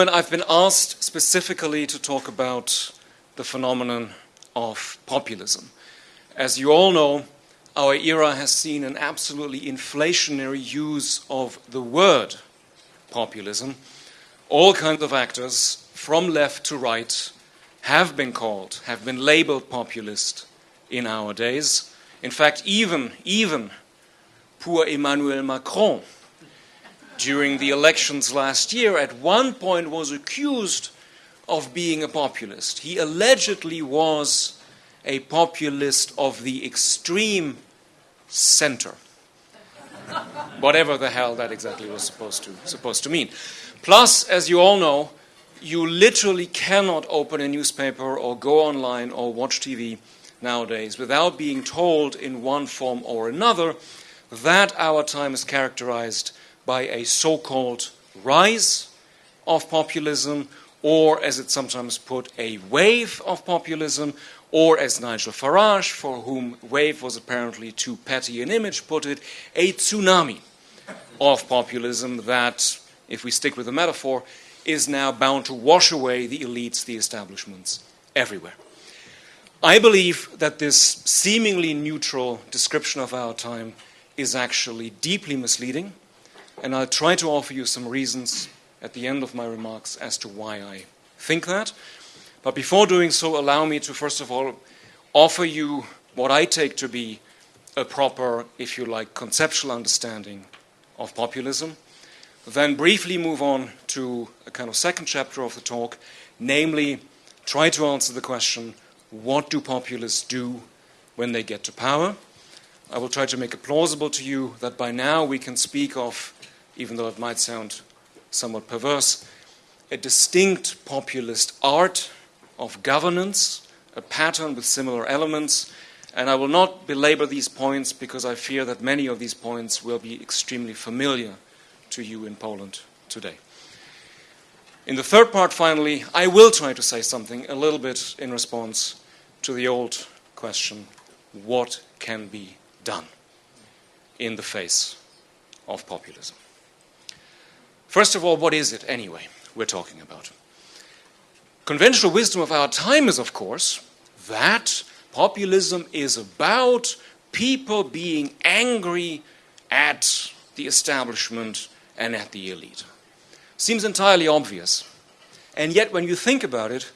I've been asked specifically to talk about the phenomenon of populism. As you all know, our era has seen an absolutely inflationary use of the word populism. All kinds of actors, from left to right, have been labeled populist in our days. In fact, even poor Emmanuel Macron, during the elections last year, at one point was accused of being a populist. He allegedly was a populist of the extreme center. Whatever the hell that exactly was supposed to mean. Plus, as you all know, you literally cannot open a newspaper or go online or watch TV nowadays without being told in one form or another that our time is characterized by a so-called rise of populism, or as it's sometimes put, a wave of populism, or as Nigel Farage, for whom wave was apparently too petty an image, put it, a tsunami of populism that, if we stick with the metaphor, is now bound to wash away the elites, the establishments, everywhere. I believe that this seemingly neutral description of our time is actually deeply misleading, and I'll try to offer you some reasons at the end of my remarks as to why I think that. But before doing so, allow me to first of all offer you what I take to be a proper, if you like, conceptual understanding of populism. Then briefly move on to a kind of second chapter of the talk, namely try to answer the question, what do populists do when they get to power? I will try to make it plausible to you that by now we can speak of, even though it might sound somewhat perverse, a distinct populist art of governance, a pattern with similar elements, and I will not belabor these points because I fear that many of these points will be extremely familiar to you in Poland today. In the third part, finally, I will try to say something a little bit in response to the old question, what can be done in the face of populism? First of all, what is it anyway we're talking about? Conventional wisdom of our time is, of course, that populism is about people being angry at the establishment and at the elite. Seems entirely obvious. And yet, when you think about it,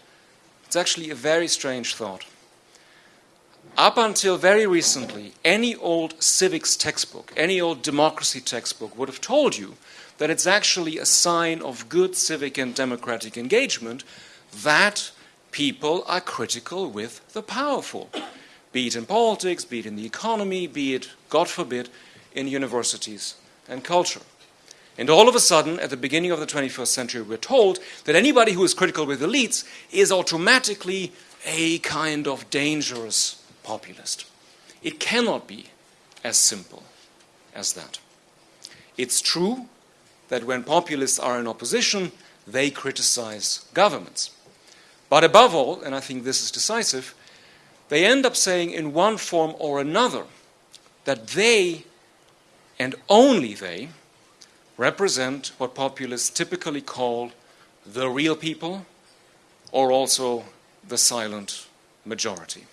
it's actually a very strange thought. Up until very recently, any old civics textbook, any old democracy textbook would have told you that it's actually a sign of good civic and democratic engagement that people are critical with the powerful, be it in politics, be it in the economy, be it, God forbid, in universities and culture. And all of a sudden, at the beginning of the 21st century, we're told that anybody who is critical with elites is automatically a kind of dangerous populist. It cannot be as simple as that. It's true that when populists are in opposition, they criticize governments. But above all, and I think this is decisive, they end up saying in one form or another that they, and only they, represent what populists typically call the real people, or also the silent majority.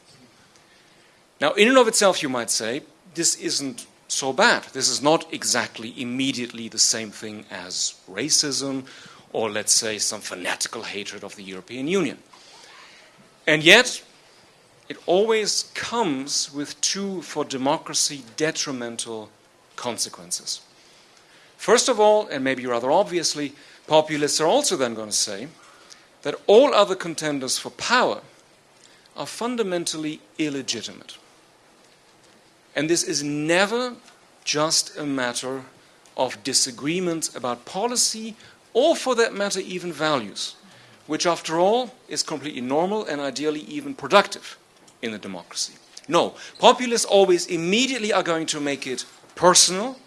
Now, in and of itself, you might say, this isn't so bad. This is not exactly immediately the same thing as racism, or let's say some fanatical hatred of the European Union. And yet, it always comes with two, for democracy, detrimental consequences. First of all, and maybe rather obviously, populists are also then going to say that all other contenders for power are fundamentally illegitimate. And this is never just a matter of disagreement about policy, or for that matter, even values, which after all is completely normal and ideally even productive in a democracy. No, populists always immediately are going to make it personal,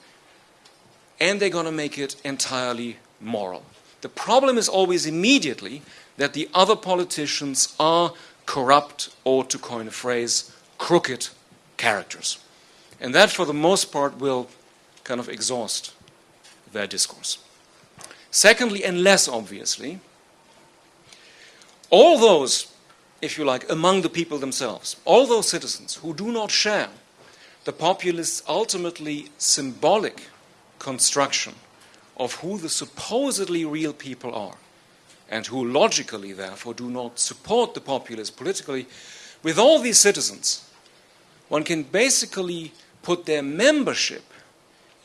and they're going to make it entirely moral. The problem is always immediately that the other politicians are corrupt, or to coin a phrase, crooked characters. And that, for the most part, will kind of exhaust their discourse. Secondly, and less obviously, all those, if you like, among the people themselves, all those citizens who do not share the populists' ultimately symbolic construction of who the supposedly real people are, and who logically, therefore, do not support the populists politically, with all these citizens, one can basically put their membership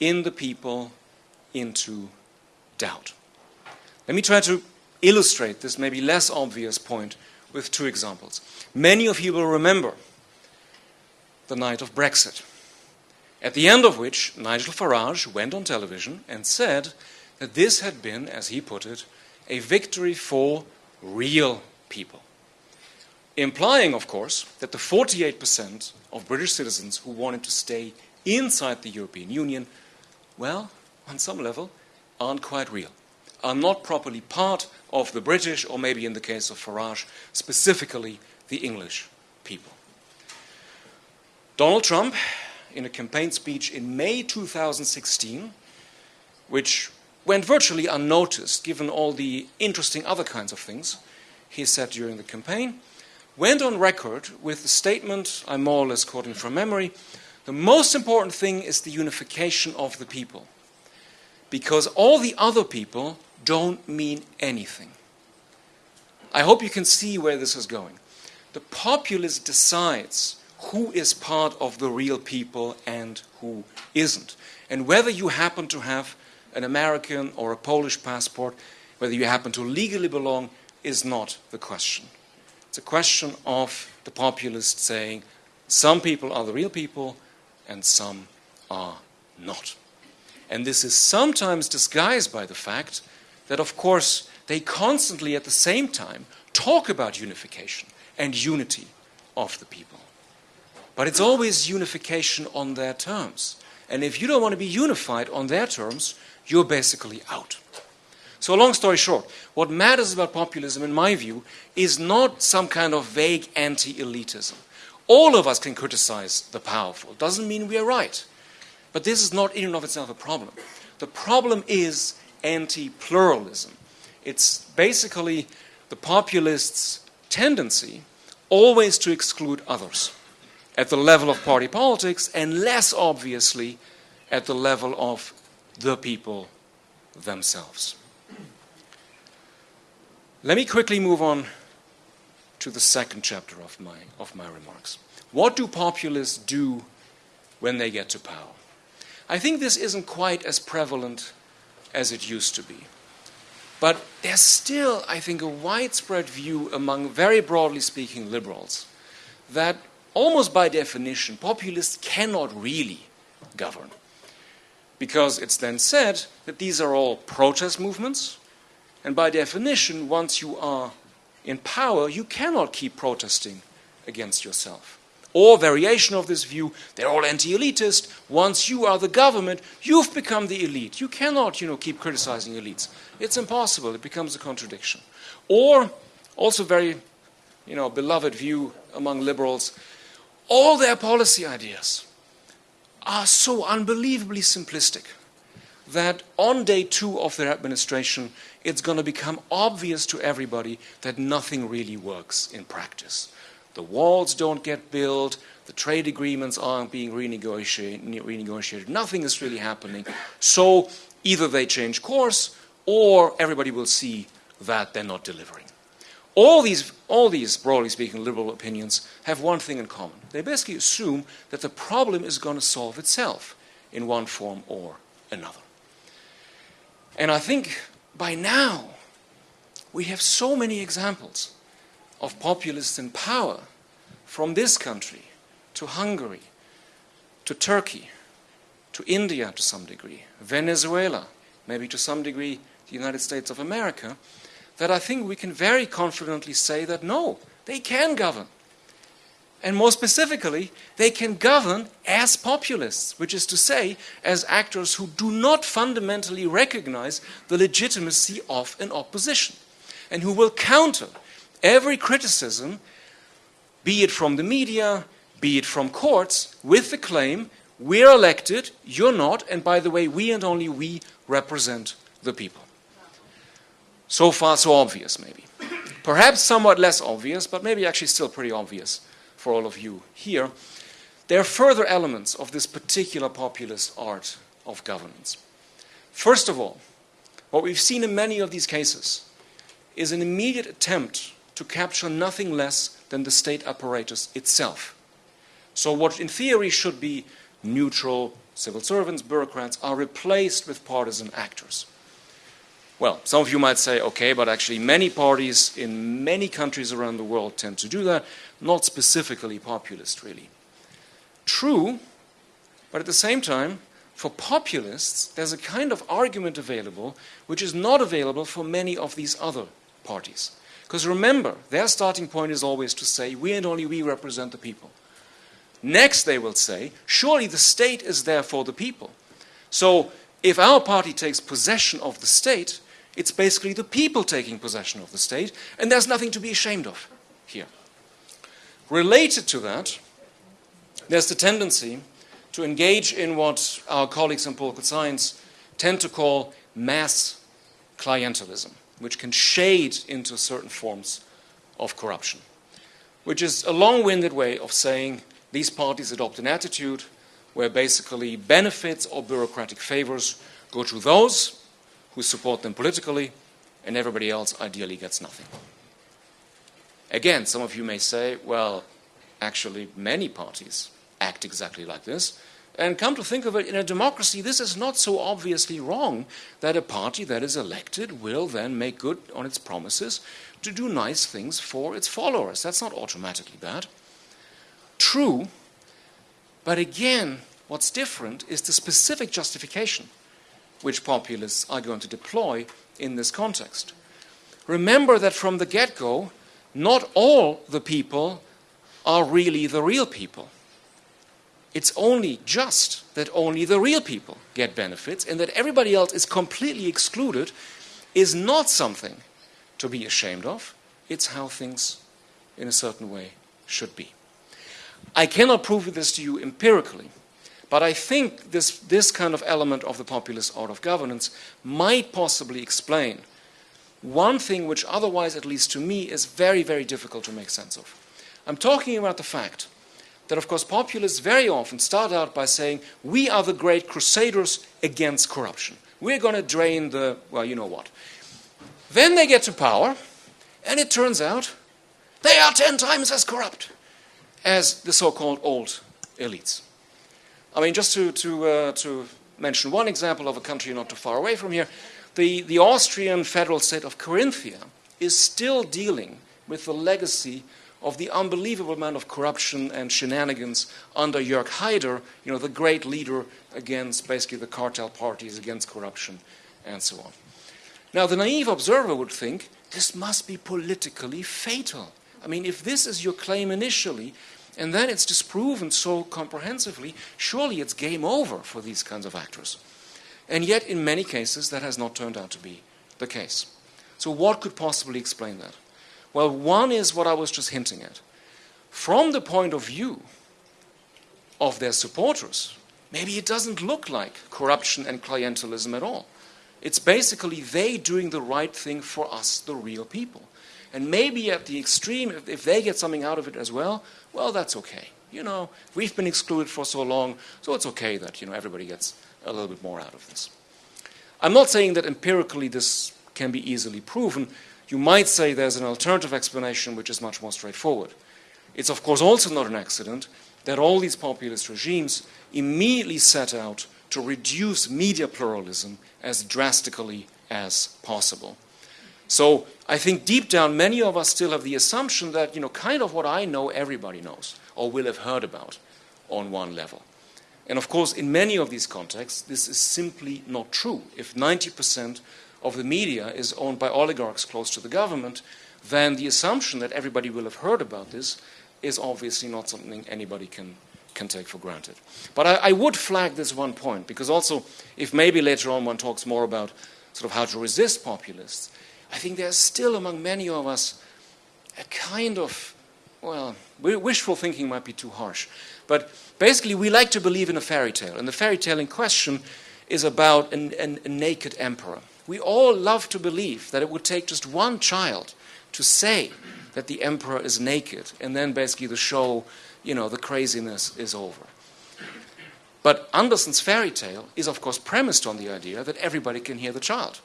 in the people into doubt. Let me try to illustrate this maybe less obvious point with two examples. Many of you will remember the night of Brexit, at the end of which Nigel Farage went on television and said that this had been, as he put it, a victory for real people. Implying, of course, that the 48% of British citizens who wanted to stay inside the European Union, well, on some level, aren't quite real, are not properly part of the British, or maybe in the case of Farage, specifically the English people. Donald Trump, in a campaign speech in May 2016, which went virtually unnoticed given all the interesting other kinds of things he said during the campaign, went on record with the statement, I'm more or less quoting from memory, the most important thing is the unification of the people, because all the other people don't mean anything. I hope you can see where this is going. The populace decides who is part of the real people and who isn't. And whether you happen to have an American or a Polish passport, whether you happen to legally belong, is not the question. It's a question of the populists saying some people are the real people and some are not. And this is sometimes disguised by the fact that, of course, they constantly at the same time talk about unification and unity of the people. But it's always unification on their terms. And if you don't want to be unified on their terms, you're basically out. So long story short, what matters about populism, in my view, is not some kind of vague anti-elitism. All of us can criticize the powerful. Doesn't mean we are right. But this is not in and of itself a problem. The problem is anti-pluralism. It's basically the populists' tendency always to exclude others at the level of party politics, and less obviously at the level of the people themselves. Let me quickly move on to the second chapter of my remarks. What do populists do when they get to power? I think this isn't quite as prevalent as it used to be. But there's still, I think, a widespread view among, very broadly speaking, liberals that almost by definition, populists cannot really govern. Because it's then said that these are all protest movements, and by definition, once you are in power, you cannot keep protesting against yourself. Or variation of this view, they're all anti-elitist. Once you are the government, you've become the elite. You cannot, keep criticizing elites. It's impossible. It becomes a contradiction. Or, also very, beloved view among liberals, all their policy ideas are so unbelievably simplistic that on day 2 of their administration, it's going to become obvious to everybody that nothing really works in practice. The walls don't get built, the trade agreements aren't being renegotiated, nothing is really happening. So either they change course or everybody will see that they're not delivering. All these, broadly speaking, liberal opinions have one thing in common. They basically assume that the problem is going to solve itself in one form or another. And I think by now we have so many examples of populists in power, from this country to Hungary, to Turkey, to India to some degree, Venezuela, maybe to some degree the United States of America, that I think we can very confidently say that no, they can govern. And more specifically, they can govern as populists, which is to say, as actors who do not fundamentally recognize the legitimacy of an opposition, and who will counter every criticism, be it from the media, be it from courts, with the claim, we're elected, you're not, and by the way, we and only we represent the people. So far, so obvious, maybe. perhaps somewhat less obvious, but maybe actually still pretty obvious for all of you here, there are further elements of this particular populist art of governance. First of all, what we've seen in many of these cases is an immediate attempt to capture nothing less than the state apparatus itself. So what in theory should be neutral civil servants, bureaucrats, are replaced with partisan actors. Well, some of you might say, okay, but actually many parties in many countries around the world tend to do that, not specifically populist, really. True, but at the same time, for populists, there's a kind of argument available which is not available for many of these other parties. Because remember, their starting point is always to say, we and only we represent the people. Next, they will say, surely the state is there for the people. So if our party takes possession of the state, it's basically the people taking possession of the state, and there's nothing to be ashamed of here. Related to that, there's the tendency to engage in what our colleagues in political science tend to call mass clientelism, which can shade into certain forms of corruption, which is a long-winded way of saying these parties adopt an attitude where basically benefits or bureaucratic favors go to those who support them politically, and everybody else ideally gets nothing. Again, some of you may say, well, actually many parties act exactly like this. And come to think of it, in a democracy, this is not so obviously wrong that a party that is elected will then make good on its promises to do nice things for its followers. That's not automatically bad. True, but again, what's different is the specific justification which populists are going to deploy in this context. Remember that from the get-go, not all the people are really the real people. It's only just that only the real people get benefits, and that everybody else is completely excluded is not something to be ashamed of. It's how things, in a certain way, should be. I cannot prove this to you empirically, but I think this kind of element of the populist art of governance might possibly explain one thing which otherwise, at least to me, is very, very difficult to make sense of. I'm talking about the fact that, of course, populists very often start out by saying, we are the great crusaders against corruption. We're going to drain the, well, you know what. Then they get to power, and it turns out they are 10 times as corrupt as the so-called old elites. I mean, just to mention one example of a country not too far away from here, the Austrian federal state of Carinthia is still dealing with the legacy of the unbelievable amount of corruption and shenanigans under Jörg Haider, you know, the great leader against basically the cartel parties, against corruption, and so on. Now, the naive observer would think this must be politically fatal. I mean, if this is your claim initially, and then it's disproven so comprehensively, surely it's game over for these kinds of actors. And yet, in many cases, that has not turned out to be the case. So what could possibly explain that? Well, one is what I was just hinting at. From the point of view of their supporters, maybe it doesn't look like corruption and clientelism at all. It's basically they doing the right thing for us, the real people. And maybe at the extreme, if they get something out of it as well, well, that's okay. You know, we've been excluded for so long, so it's okay that, you know, everybody gets a little bit more out of this. I'm not saying that empirically this can be easily proven. You might say there's an alternative explanation which is much more straightforward. It's, of course, also not an accident that all these populist regimes immediately set out to reduce media pluralism as drastically as possible. So I think deep down, many of us still have the assumption that, you know, kind of what I know, everybody knows or will have heard about on one level. And of course, in many of these contexts, this is simply not true. If 90% of the media is owned by oligarchs close to the government, then the assumption that everybody will have heard about this is obviously not something anybody can take for granted. But I would flag this one point, because also, if maybe later on one talks more about sort of how to resist populists, I think there's still among many of us a kind of, well, wishful thinking might be too harsh, but basically we like to believe in a fairy tale, and the fairy tale in question is about a naked emperor. We all love to believe that it would take just one child to say that the emperor is naked, and then basically the show, the craziness is over. But Andersen's fairy tale is, of course, premised on the idea that everybody can hear the child.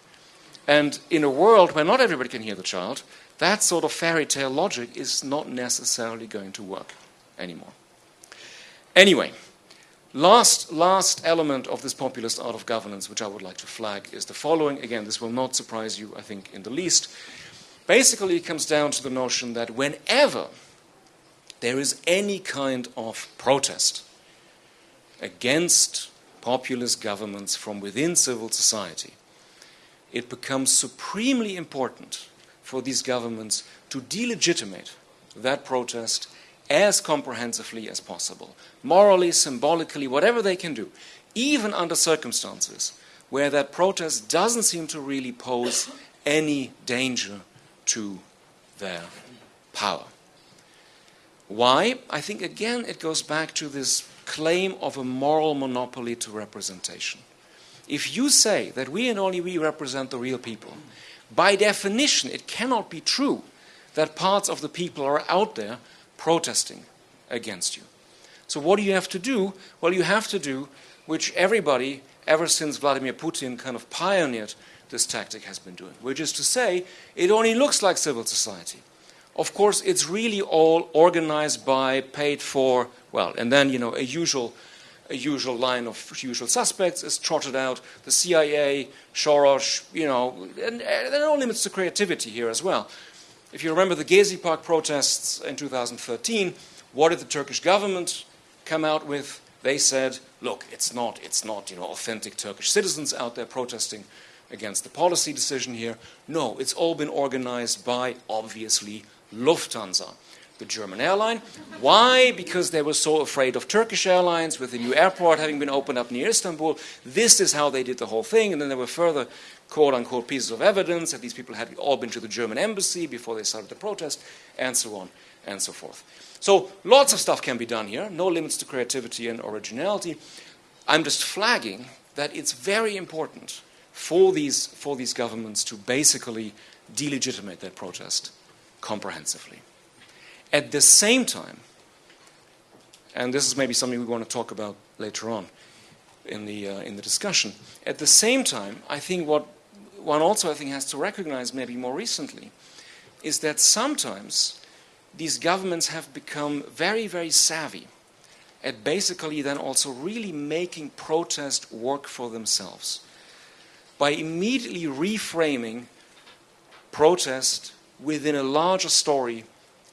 And in a world where not everybody can hear the child, that sort of fairy tale logic is not necessarily going to work anymore. Anyway, last element of this populist art of governance, which I would like to flag, is the following. Again, this will not surprise you, I think, in the least. Basically, it comes down to the notion that whenever there is any kind of protest against populist governments from within civil society, it becomes supremely important for these governments to delegitimate that protest as comprehensively as possible, morally, symbolically, whatever they can do, even under circumstances where that protest doesn't seem to really pose any danger to their power. Why? I think, again, it goes back to this claim of a moral monopoly to representation. If you say that we and only we represent the real people, by definition, it cannot be true that parts of the people are out there protesting against you. So what do you have to do? Well, you have to do, which everybody, ever since Vladimir Putin kind of pioneered this tactic, has been doing, which is to say, it only looks like civil society. Of course, it's really all organized by, paid for, well, and then, a usual line of usual suspects is trotted out, the CIA, Soros, and there are no limits to creativity here as well. If you remember the Gezi Park protests in 2013, what did the Turkish government come out with? They said, look, it's not authentic Turkish citizens out there protesting against the policy decision here. No, it's all been organized by, obviously, Lufthansa, the German airline. Why? Because they were so afraid of Turkish Airlines with the new airport having been opened up near Istanbul. This is how they did the whole thing. And then there were further quote-unquote pieces of evidence that these people had all been to the German embassy before they started the protest, and so on and so forth. So lots of stuff can be done here. No limits to creativity and originality. I'm just flagging that it's very important for these governments to basically delegitimate that protest comprehensively. At the same time, and this is maybe something we want to talk about later on in the discussion, at the same time, I think what one also has to recognize maybe more recently is that sometimes these governments have become very, very savvy at basically then also really making protest work for themselves by immediately reframing protest within a larger story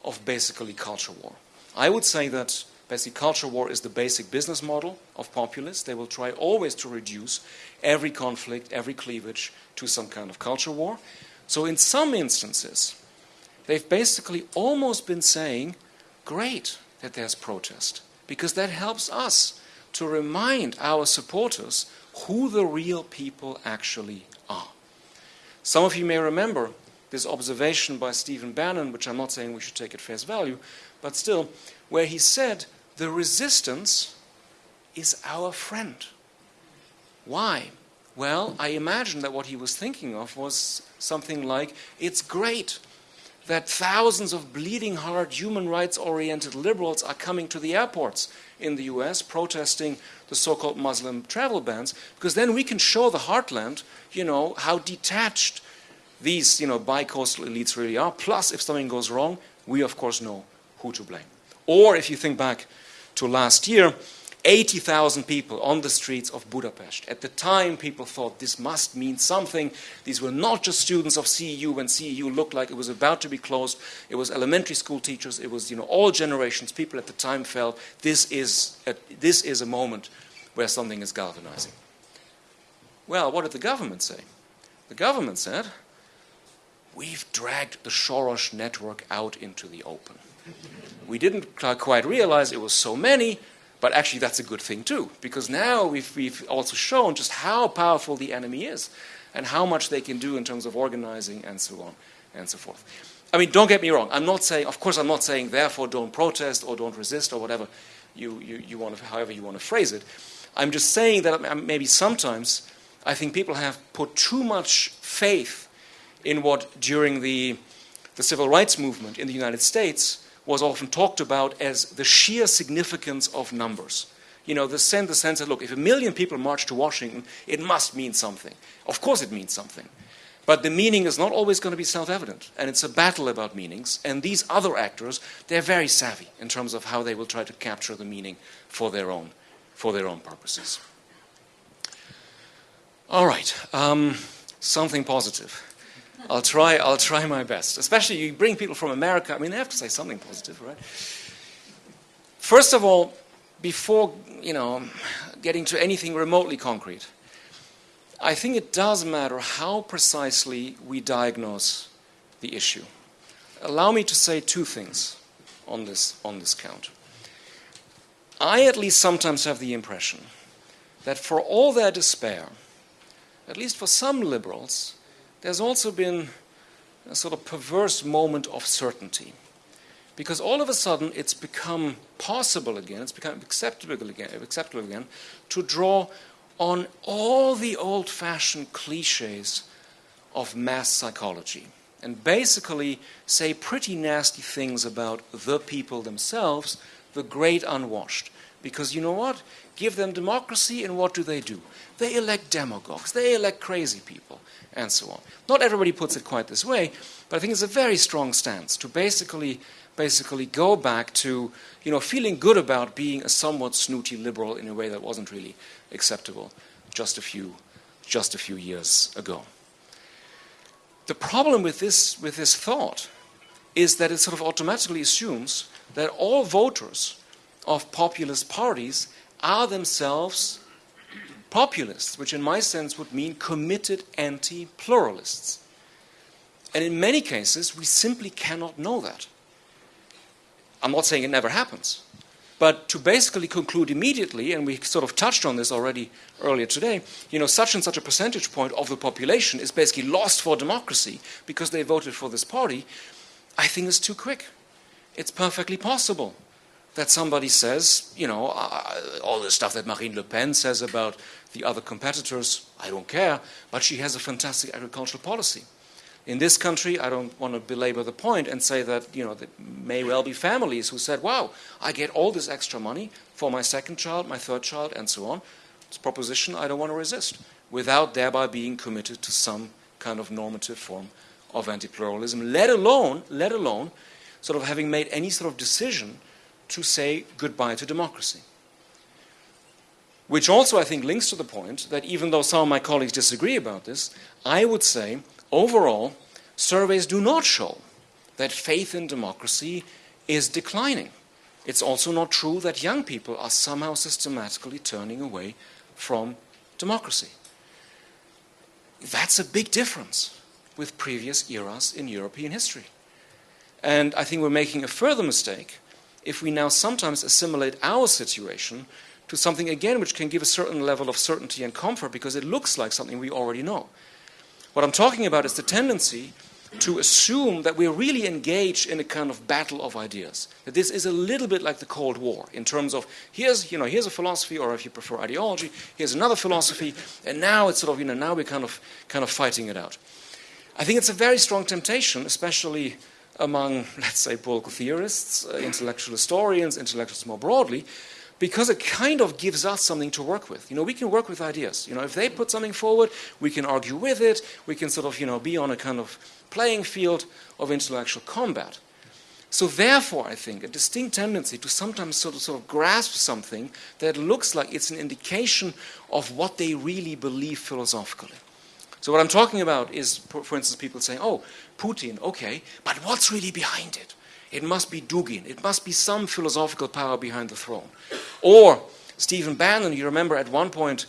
of basically culture war. I would say that basically culture war is the basic business model of populists. They will try always to reduce every conflict, every cleavage to some kind of culture war. So in some instances, they've basically almost been saying, great that there's protest, because that helps us to remind our supporters who the real people actually are. Some of you may remember this observation by Stephen Bannon, which I'm not saying we should take at face value, but still, where he said, the resistance is our friend. Why? Well, I imagine that what he was thinking of was something like, it's great that thousands of bleeding heart, human rights-oriented liberals are coming to the airports in the US protesting the so-called Muslim travel bans, because then we can show the heartland, how detached these, bi-coastal elites really are. Plus, if something goes wrong, we, of course, know who to blame. Or if you think back to last year, 80,000 people on the streets of Budapest. At the time, people thought this must mean something. These were not just students of CEU when CEU looked like it was about to be closed. It was elementary school teachers. It was, all generations. People at the time felt this is a moment where something is galvanizing. Well, what did the government say? The government said, we've dragged the Soros network out into the open. We didn't quite realize it was so many, but actually that's a good thing too, because now we've also shown just how powerful the enemy is and how much they can do in terms of organizing and so on and so forth. I mean, don't get me wrong. I'm not saying, therefore don't protest or don't resist or whatever you want to, however you want to phrase it. I'm just saying that maybe sometimes I think people have put too much faith in what during the the civil rights movement in the United States was often talked about as the sheer significance of numbers. You know, the sense that, look, if 1 million people march to Washington, it must mean something. Of course it means something. But the meaning is not always going to be self-evident, and it's a battle about meanings. And these other actors, they're very savvy in terms of how they will try to capture the meaning for their own purposes. All right, something positive. I'll try my best. Especially you bring people from America. I mean, they have to say something positive, right? First of all, before getting to anything remotely concrete, I think it does matter how precisely we diagnose the issue. Allow me to say two things on this count. I at least sometimes have the impression that for all their despair, at least for some liberals, there's also been a sort of perverse moment of certainty. Because all of a sudden it's become possible again, it's become acceptable again to draw on all the old-fashioned cliches of mass psychology and basically say pretty nasty things about the people themselves, the great unwashed. Because you know what? Give them democracy and what do? They elect demagogues, they elect crazy people, and so on. Not everybody puts it quite this way, but I think it's a very strong stance to basically go back to feeling good about being a somewhat snooty liberal in a way that wasn't really acceptable just a few years ago. The problem with this thought is that it sort of automatically assumes that all voters of populist parties are themselves populists, which in my sense would mean committed anti-pluralists. And in many cases, we simply cannot know that. I'm not saying it never happens, but to basically conclude immediately, and we sort of touched on this already earlier today, such and such a percentage point of the population is basically lost for democracy because they voted for this party, I think is too quick. It's perfectly possible that somebody says, all the stuff that Marine Le Pen says about the other competitors, I don't care, but she has a fantastic agricultural policy. In this country, I don't want to belabor the point and say that, there may well be families who said, wow, I get all this extra money for my second child, my third child, and so on. It's a proposition I don't want to resist, without thereby being committed to some kind of normative form of anti-pluralism, let alone sort of having made any sort of decision to say goodbye to democracy. Which also, I think, links to the point that even though some of my colleagues disagree about this, I would say, overall, surveys do not show that faith in democracy is declining. It's also not true that young people are somehow systematically turning away from democracy. That's a big difference with previous eras in European history. And I think we're making a further mistake if we now sometimes assimilate our situation to something, again, which can give a certain level of certainty and comfort because it looks like something we already know. What I'm talking about is the tendency to assume that we're really engaged in a kind of battle of ideas. That this is a little bit like the Cold War in terms of here's a philosophy, or if you prefer ideology, here's another philosophy, and now it's sort of now we're kind of fighting it out. I think it's a very strong temptation, especially among, let's say, political theorists, intellectual historians, intellectuals more broadly, because it kind of gives us something to work with. We can work with ideas. If they put something forward, we can argue with it. We can sort of, be on a kind of playing field of intellectual combat. So therefore, I think, a distinct tendency to sometimes sort of grasp something that looks like it's an indication of what they really believe philosophically. So what I'm talking about is, for instance, people saying, oh, Putin, okay, but what's really behind it? It must be Dugin. It must be some philosophical power behind the throne. Or Stephen Bannon, you remember at one point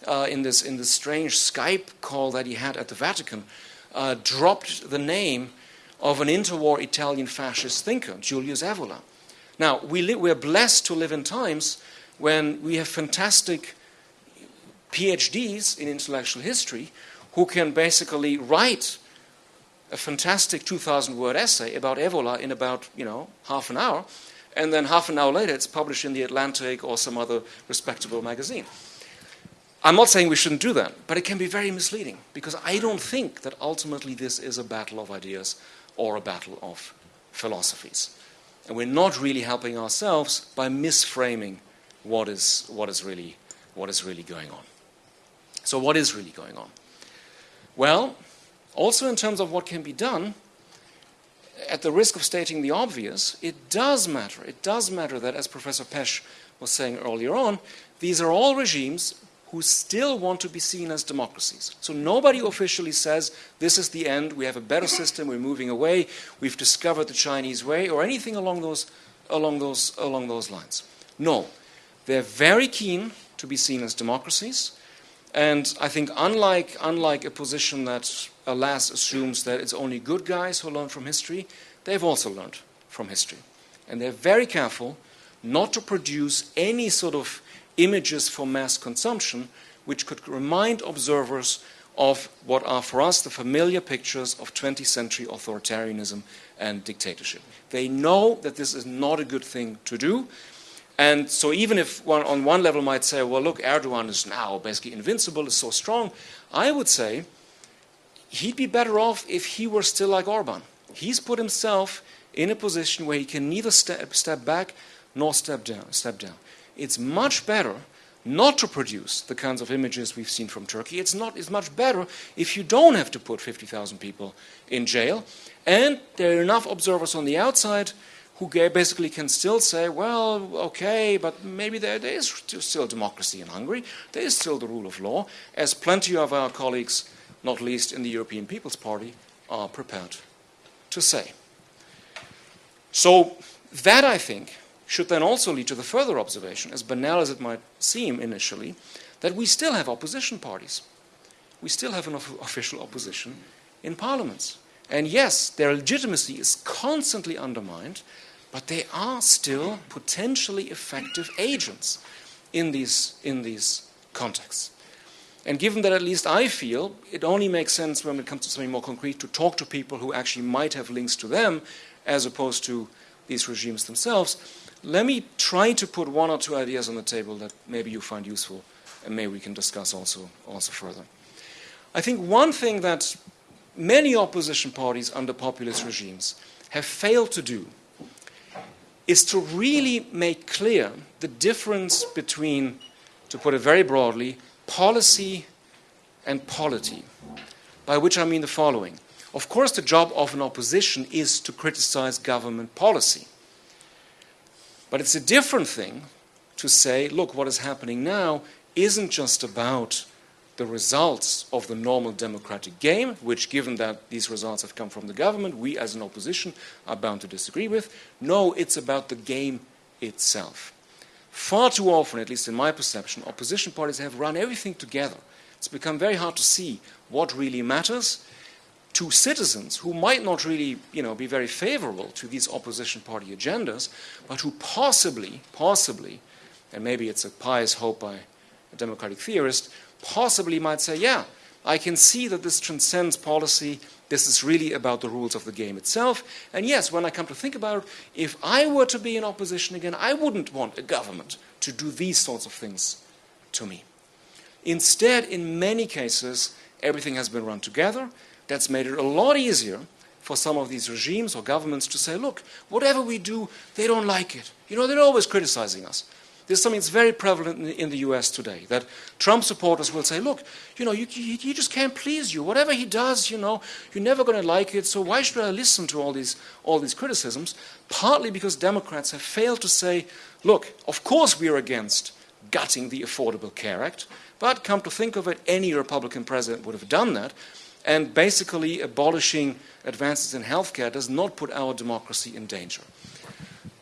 in this strange Skype call that he had at the Vatican, dropped the name of an interwar Italian fascist thinker, Julius Evola. Now, we're blessed to live in times when we have fantastic PhDs in intellectual history who can basically write a fantastic 2,000-word essay about Evola in about, half an hour, and then half an hour later it's published in The Atlantic or some other respectable magazine. I'm not saying we shouldn't do that, but it can be very misleading, because I don't think that ultimately this is a battle of ideas or a battle of philosophies. And we're not really helping ourselves by misframing what is really going on. So what is really going on? Well, also in terms of what can be done, at the risk of stating the obvious, it does matter. It does matter that, as Professor Pesch was saying earlier on, these are all regimes who still want to be seen as democracies. So nobody officially says, this is the end, we have a better system, we're moving away, we've discovered the Chinese way, or anything along those lines. No, they're very keen to be seen as democracies, and I think unlike a position that, alas, assumes that it's only good guys who learn from history, they've also learned from history. And they're very careful not to produce any sort of images for mass consumption which could remind observers of what are for us the familiar pictures of 20th century authoritarianism and dictatorship. They know that this is not a good thing to do. And so even if one on one level might say, well, look, Erdogan is now basically invincible, is so strong, I would say he'd be better off if he were still like Orban. He's put himself in a position where he can neither step back nor step down. It's much better not to produce the kinds of images we've seen from Turkey. It's much better if you don't have to put 50,000 people in jail, and there are enough observers on the outside who basically can still say, well, okay, but maybe there is still democracy in Hungary, there is still the rule of law, as plenty of our colleagues, not least in the European People's Party, are prepared to say. So that, I think, should then also lead to the further observation, as banal as it might seem initially, that we still have opposition parties. We still have an official opposition in parliaments. And yes, their legitimacy is constantly undermined, but they are still potentially effective agents in these contexts. And given that at least I feel it only makes sense when it comes to something more concrete to talk to people who actually might have links to them as opposed to these regimes themselves, let me try to put one or two ideas on the table that maybe you find useful and maybe we can discuss also further. I think one thing that many opposition parties under populist regimes have failed to do is to really make clear the difference between, to put it very broadly, policy and polity, by which I mean the following. Of course, the job of an opposition is to criticize government policy. But it's a different thing to say, look, what is happening now isn't just about the results of the normal democratic game, which, given that these results have come from the government, we as an opposition are bound to disagree with. No, it's about the game itself. Far too often, at least in my perception, opposition parties have run everything together. It's become very hard to see what really matters to citizens who might not really, be very favorable to these opposition party agendas, but who possibly, and maybe it's a pious hope by a democratic theorist, possibly might say, yeah, I can see that this transcends policy, this is really about the rules of the game itself, and yes, when I come to think about it, if I were to be in opposition again, I wouldn't want a government to do these sorts of things to me. Instead, in many cases, everything has been run together. That's made it a lot easier for some of these regimes or governments to say, look, whatever we do, they don't like it. They're always criticizing us. This is something that's very prevalent in the US today, that Trump supporters will say, look, he just can't please you. Whatever he does, you're never going to like it, so why should I listen to all these criticisms? Partly because Democrats have failed to say, look, of course we're against gutting the Affordable Care Act, but come to think of it, any Republican president would have done that, and basically abolishing advances in healthcare does not put our democracy in danger.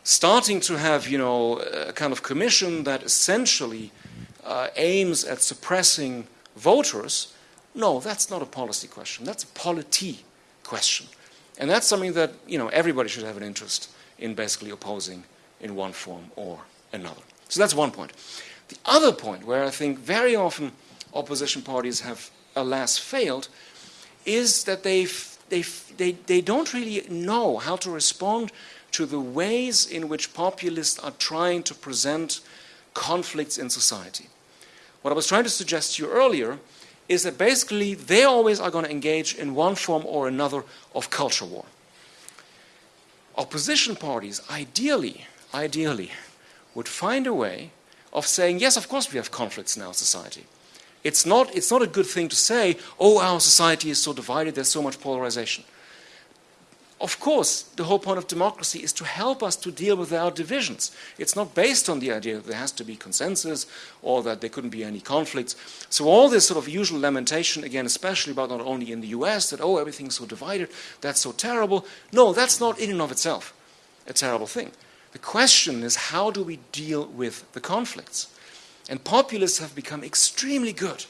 Starting to have, a kind of commission that essentially aims at suppressing voters, no, that's not a policy question. That's a polity question. And that's something that, everybody should have an interest in basically opposing in one form or another. So that's one point. The other point where I think very often opposition parties have, alas, failed is that they don't really know how to respond to the ways in which populists are trying to present conflicts in society. What I was trying to suggest to you earlier is that basically they always are going to engage in one form or another of culture war. opposition parties ideally would find a way of saying, yes, of course we have conflicts in our society. It's not a good thing to say, oh, our society is so divided, there's so much polarization. Of course, the whole point of democracy is to help us to deal with our divisions. It's not based on the idea that there has to be consensus or that there couldn't be any conflicts. So all this sort of usual lamentation, again, especially about not only in the US, that, oh, everything's so divided, that's so terrible. No, that's not in and of itself a terrible thing. The question is, how do we deal with the conflicts? And populists have become extremely good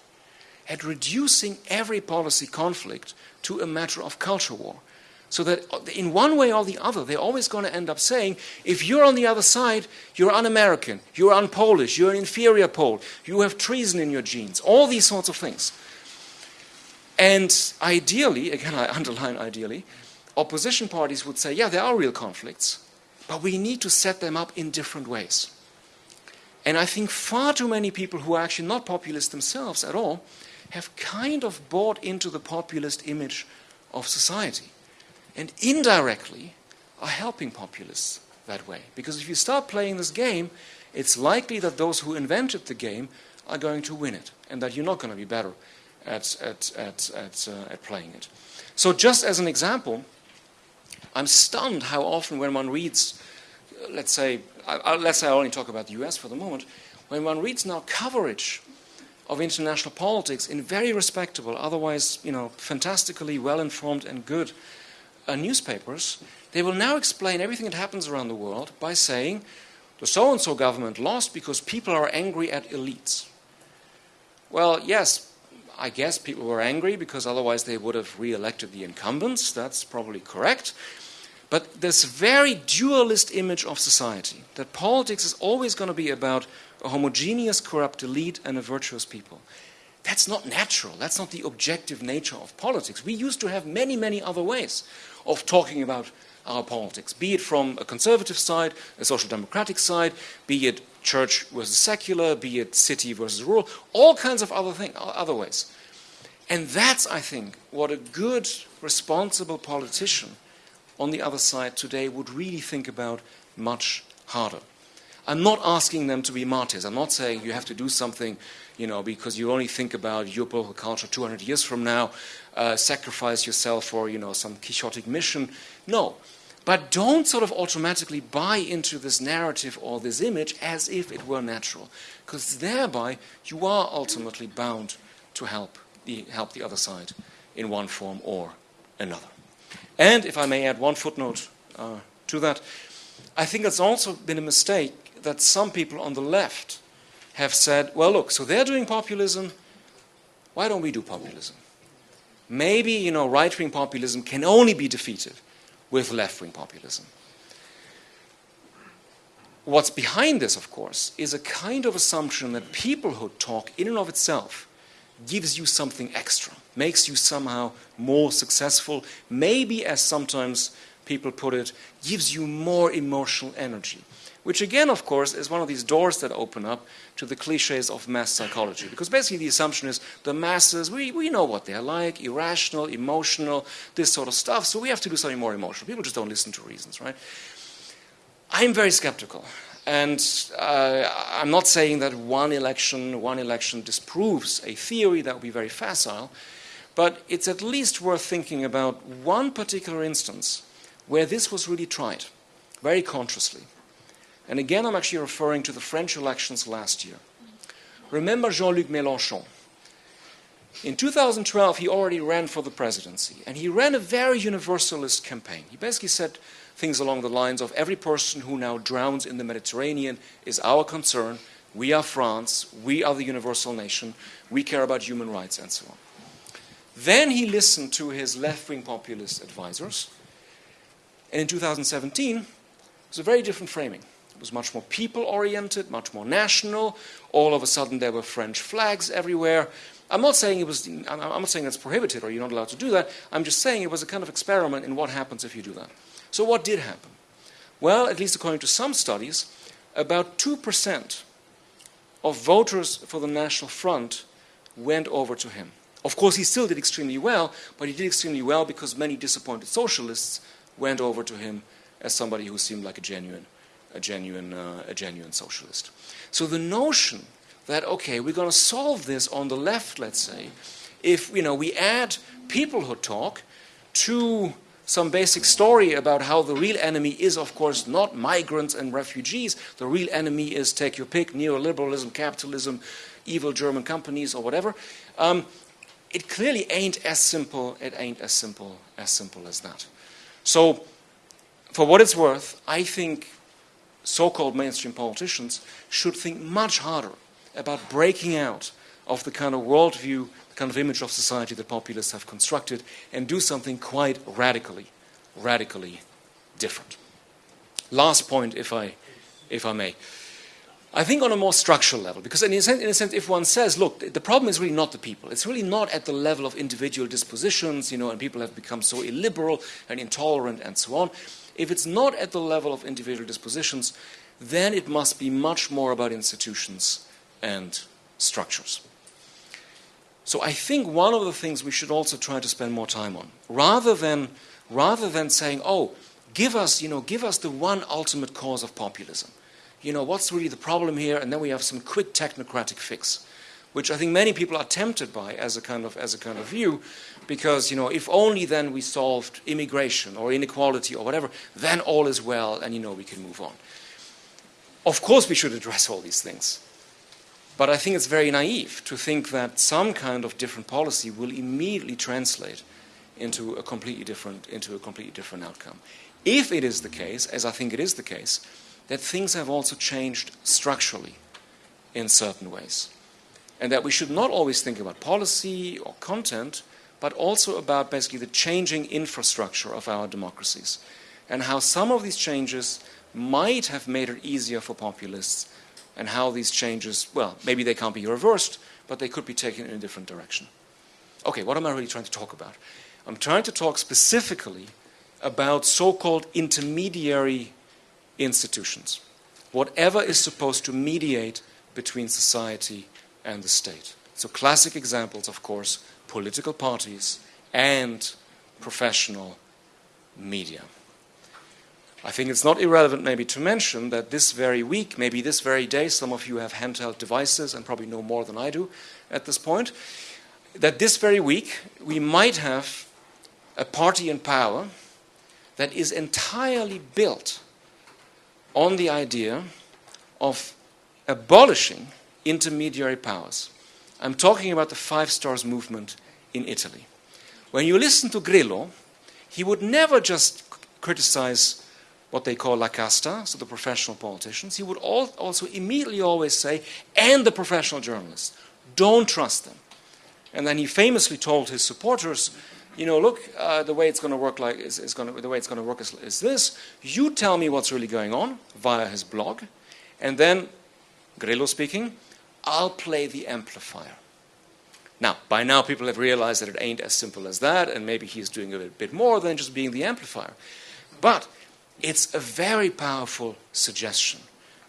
at reducing every policy conflict to a matter of culture war. So that in one way or the other, they're always going to end up saying, if you're on the other side, you're un-American, you're un-Polish, you're an inferior Pole, you have treason in your genes, all these sorts of things. And ideally, again I underline ideally, opposition parties would say, yeah, there are real conflicts, but we need to set them up in different ways. And I think far too many people who are actually not populist themselves at all have kind of bought into the populist image of society. And indirectly are helping populists that way. Because if you start playing this game, it's likely that those who invented the game are going to win it, and that you're not going to be better at playing it. So just as an example, I'm stunned how often when one reads, let's say I only talk about the US for the moment, when one reads now coverage of international politics in very respectable, otherwise, fantastically well-informed and good newspapers, they will now explain everything that happens around the world by saying the so-and-so government lost because people are angry at elites. Well, yes, I guess people were angry because otherwise they would have re-elected the incumbents. That's probably correct. But this very dualist image of society, that politics is always going to be about a homogeneous, corrupt elite and a virtuous people, that's not natural. That's not the objective nature of politics. We used to have many, many other ways of talking about our politics, be it from a conservative side, a social democratic side, be it church versus secular, be it city versus rural, all kinds of other ways. And that's, I think, what a good, responsible politician on the other side today would really think about much harder. I'm not asking them to be martyrs. I'm not saying you have to do something, because you only think about your political culture 200 years from now, sacrifice yourself for, some quixotic mission. No. But don't sort of automatically buy into this narrative or this image as if it were natural, because thereby you are ultimately bound to help the other side in one form or another. And if I may add one footnote to that, I think it's also been a mistake that some people on the left have said, well, look, so they're doing populism, why don't we do populism? Maybe, right-wing populism can only be defeated with left-wing populism. What's behind this, of course, is a kind of assumption that peoplehood talk in and of itself gives you something extra, makes you somehow more successful, maybe, as sometimes people put it, gives you more emotional energy. Which again, of course, is one of these doors that open up to the cliches of mass psychology. Because basically the assumption is the masses, we know what they're like, irrational, emotional, this sort of stuff, so we have to do something more emotional. People just don't listen to reasons, right? I'm very skeptical. And I'm not saying that one election disproves a theory that would be very facile, but it's at least worth thinking about one particular instance where this was really tried, very consciously. And again, I'm actually referring to the French elections last year. Remember Jean-Luc Mélenchon. In 2012, he already ran for the presidency, and he ran a very universalist campaign. He basically said things along the lines of, every person who now drowns in the Mediterranean is our concern. We are France. We are the universal nation. We care about human rights, and so on. Then he listened to his left-wing populist advisors, and in 2017, it was a very different framing. It was much more people-oriented, much more national. All of a sudden, there were French flags everywhere. I'm not saying that's prohibited or you're not allowed to do that. I'm just saying it was a kind of experiment in what happens if you do that. So what did happen? Well, at least according to some studies, about 2% of voters for the National Front went over to him. Of course, he still did extremely well, but he did extremely well because many disappointed socialists went over to him as somebody who seemed like a genuine socialist. So the notion that, okay, we're going to solve this on the left, let's say, if we add people who talk to some basic story about how the real enemy is, of course, not migrants and refugees. The real enemy is, take your pick, neoliberalism, capitalism, evil German companies, or whatever. It clearly ain't as simple. It ain't as simple as that. So, for what it's worth, I think so-called mainstream politicians should think much harder about breaking out of the kind of worldview, the kind of image of society that populists have constructed, and do something quite radically different. Last point, if I may. I think on a more structural level, because in a sense, if one says, look, the problem is really not the people. It's really not at the level of individual dispositions, and people have become so illiberal and intolerant and so on. If it's not at the level of individual dispositions, then it must be much more about institutions and structures. So I think one of the things we should also try to spend more time on, rather than saying, oh, give us the one ultimate cause of populism. What's really the problem here? And then we have some quick technocratic fix, which I think many people are tempted by as a kind of view, because if only then we solved immigration or inequality or whatever, then all is well, and we can move on. Of course, we should address all these things, but I think it's very naive to think that some kind of different policy will immediately translate into a completely different outcome. If it is the case, as I think it is the case, that things have also changed structurally in certain ways. And that we should not always think about policy or content, but also about basically the changing infrastructure of our democracies, and how some of these changes might have made it easier for populists, and how these changes, well, maybe they can't be reversed, but they could be taken in a different direction. Okay, what am I really trying to talk about? I'm trying to talk specifically about so-called intermediary institutions, whatever is supposed to mediate between society and the state. So classic examples, of course, political parties and professional media. I think it's not irrelevant maybe to mention that this very week, maybe this very day, some of you have handheld devices and probably know more than I do at this point, that this very week we might have a party in power that is entirely built on the idea of abolishing intermediary powers. I'm talking about the Five Stars movement in Italy. When you listen to Grillo, he would never just criticize what they call la casta, so the professional politicians. He would also immediately always say, and the professional journalists, don't trust them. And then he famously told his supporters, look, the way it's going to work is this. You tell me what's really going on via his blog, and then, Grillo speaking, I'll play the amplifier. Now, by now people have realized that it ain't as simple as that, and maybe he's doing a bit more than just being the amplifier. But it's a very powerful suggestion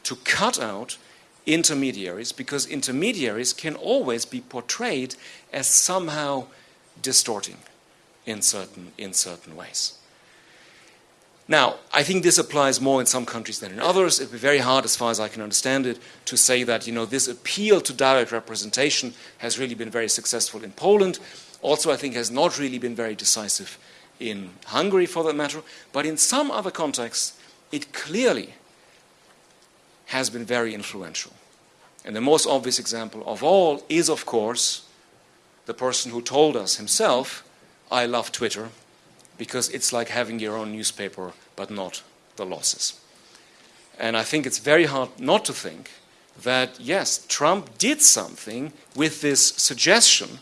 to cut out intermediaries, because intermediaries can always be portrayed as somehow distorting in certain ways. Now, I think this applies more in some countries than in others. It would be very hard, as far as I can understand it, to say that this appeal to direct representation has really been very successful in Poland. Also, I think has not really been very decisive in Hungary, for that matter. But in some other contexts, it clearly has been very influential. And the most obvious example of all is, of course, the person who told us himself, I love Twitter, because it's like having your own newspaper, but not the losses. And I think it's very hard not to think that, yes, Trump did something with this suggestion,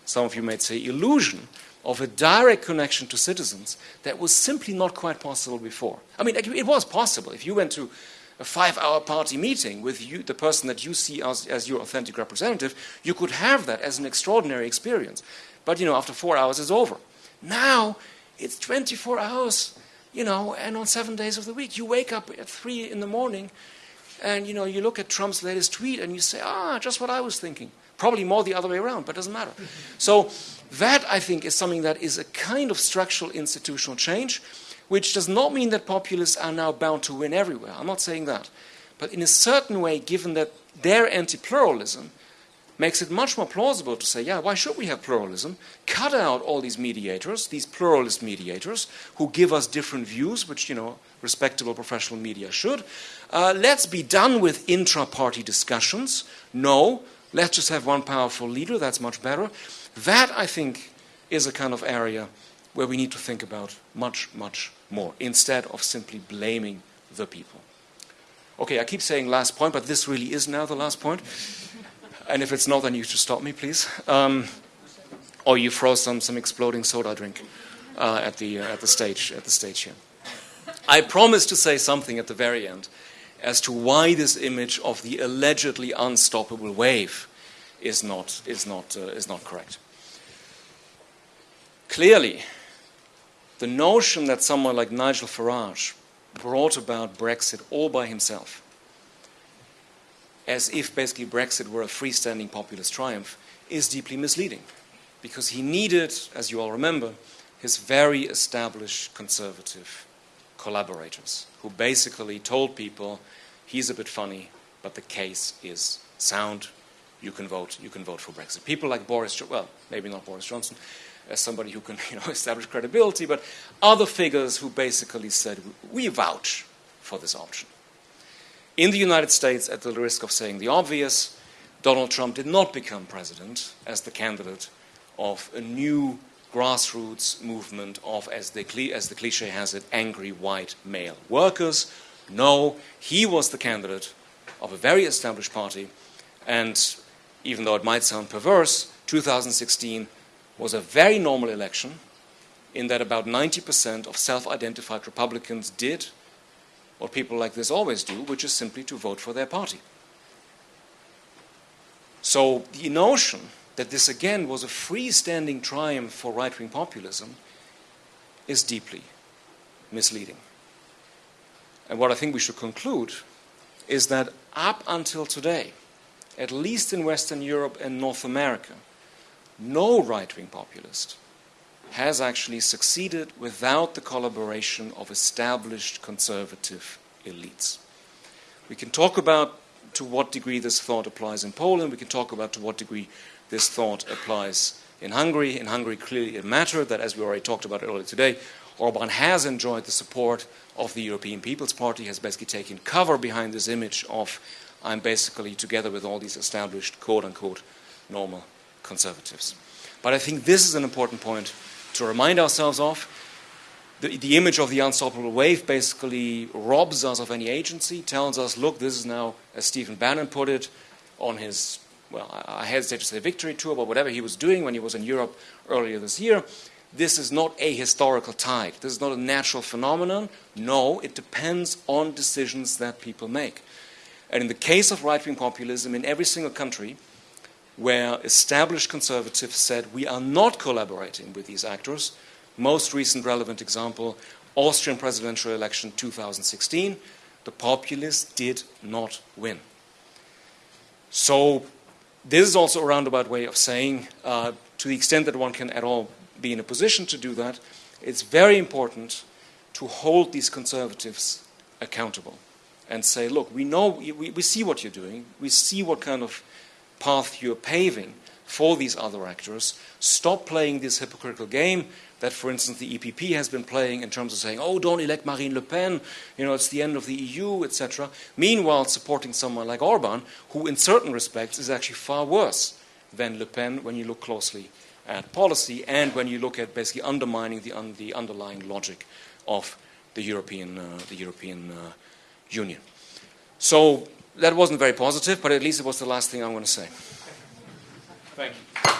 some of you might say illusion, of a direct connection to citizens that was simply not quite possible before. I mean, it was possible. If you went to a 5-hour party meeting with you, the person that you see as your authentic representative, you could have that as an extraordinary experience. But, after 4 hours, it's over. Now, it's 24 hours, and on 7 days of the week. You wake up at 3 in the morning, and, you look at Trump's latest tweet, and you say, just what I was thinking. Probably more the other way around, but it doesn't matter. So that, I think, is something that is a kind of structural institutional change, which does not mean that populists are now bound to win everywhere. I'm not saying that. But in a certain way, given that their anti-pluralism makes it much more plausible to say, yeah, why should we have pluralism? Cut out all these mediators, these pluralist mediators, who give us different views, which, you know, respectable professional media should. Let's be done with intra-party discussions. No, let's just have one powerful leader. That's much better. That, I think, is a kind of area where we need to think about much, much more, instead of simply blaming the people. Okay, I keep saying last point, but this really is now the last point. And if it's not, then you should stop me, please. Or you throw some exploding soda drink at the stage here. I promised to say something at the very end as to why this image of the allegedly unstoppable wave is not correct. Clearly, the notion that someone like Nigel Farage brought about Brexit all by himself, as if basically Brexit were a freestanding populist triumph, is deeply misleading. Because he needed, as you all remember, his very established conservative collaborators, who basically told people, he's a bit funny, but the case is sound. You can vote for Brexit. People like well, maybe not Boris Johnson, as somebody who can, you know, establish credibility, but other figures who basically said, we vouch for this option. In the United States, at the risk of saying the obvious, Donald Trump did not become president as the candidate of a new grassroots movement of, as the cliche has it, angry white male workers. No, he was the candidate of a very established party, and even though it might sound perverse, 2016 was a very normal election in that about 90% of self-identified Republicans did what people like this always do, which is simply to vote for their party. So the notion that this again was a freestanding triumph for right-wing populism is deeply misleading. And what I think we should conclude is that up until today, at least in Western Europe and North America, no right-wing populist has actually succeeded without the collaboration of established conservative elites. We can talk about to what degree this thought applies in Poland. We can talk about to what degree this thought applies in Hungary. In Hungary, clearly it mattered that, as we already talked about earlier today, Orban has enjoyed the support of the European People's Party, has basically taken cover behind this image of, I'm basically together with all these established, quote-unquote, normal conservatives. But I think this is an important point to remind ourselves of. The image of the unstoppable wave basically robs us of any agency, tells us, look, this is now, as Stephen Bannon put it, on his, well, I hesitate to say victory tour, but whatever he was doing when he was in Europe earlier this year, this is not a historical tide. This is not a natural phenomenon. No, it depends on decisions that people make. And in the case of right-wing populism, in every single country where established conservatives said, we are not collaborating with these actors, most recent relevant example, Austrian presidential election 2016, the populists did not win. So this is also a roundabout way of saying, to the extent that one can at all be in a position to do that, it's very important to hold these conservatives accountable and say, look, we know, we see what you're doing, we see what kind of path you're paving for these other actors. Stop playing this hypocritical game that, for instance, the EPP has been playing in terms of saying, oh, don't elect Marine Le Pen, you know, it's the end of the EU, etc. Meanwhile, supporting someone like Orban, who in certain respects is actually far worse than Le Pen when you look closely at policy and when you look at basically undermining the underlying logic of the European Union. So that wasn't very positive, but at least it was the last thing I'm going to say. Thank you.